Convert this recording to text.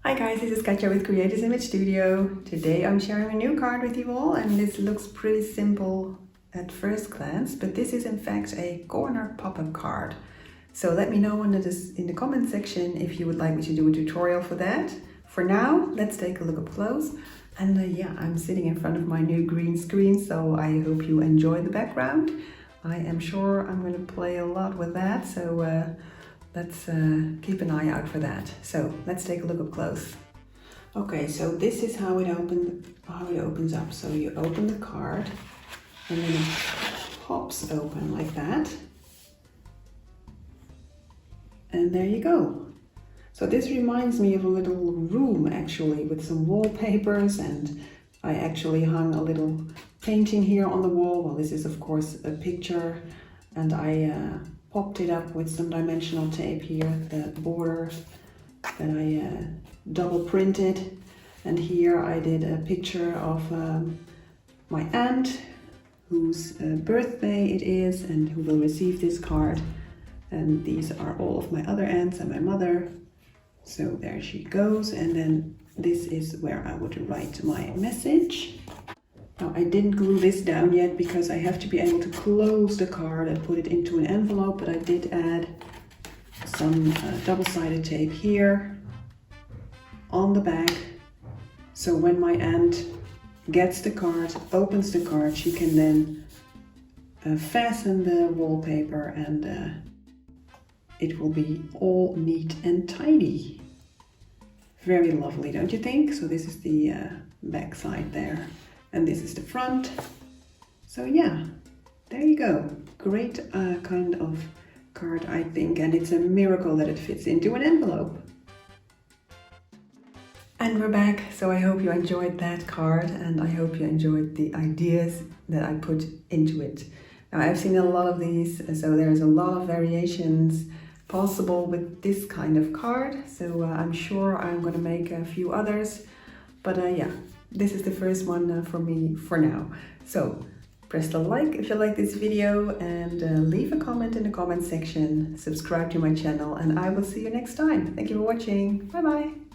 Hi guys, this is Katja with Creators Image Studio. Today I'm sharing a new card with you all, and this looks pretty simple at first glance, but this is in fact a corner pop-up card. So let me know in the comment section if you would like me to do a tutorial for that. For now, let's take a look up close. And yeah, I'm sitting in front of my new green screen, so I hope you enjoy the background. I am sure I'm going to play a lot with that, so let's keep an eye out for that. So let's take a look up close. Okay, so this is how it opens up. So you open the card and then it pops open like that. And there you go. So this reminds me of a little room actually, with some wallpapers, and I actually hung a little painting here on the wall. Well, this is of course a picture, and I popped it up with some dimensional tape here, the border that I double printed. And here I did a picture of my aunt, whose birthday it is and who will receive this card. And these are all of my other aunts and my mother. So there she goes. And then this is where I would write my message. Now, I didn't glue this down yet because I have to be able to close the card and put it into an envelope, but I did add some double-sided tape here on the back. So when my aunt gets the card, opens the card, she can then fasten the wallpaper, and it will be all neat and tidy. Very lovely, don't you think? So this is the back side there. And this is the front. So yeah, there you go. Great kind of card, I think. And it's a miracle that it fits into an envelope. And we're back. So I hope you enjoyed that card, and I hope you enjoyed the ideas that I put into it. Now, I've seen a lot of these, so there's a lot of variations possible with this kind of card. So I'm sure I'm going to make a few others. But yeah. This is the first one for me for now. So press the like if you like this video, and leave a comment in the comment section. Subscribe to my channel, and I will see you next time. Thank you for watching. Bye bye.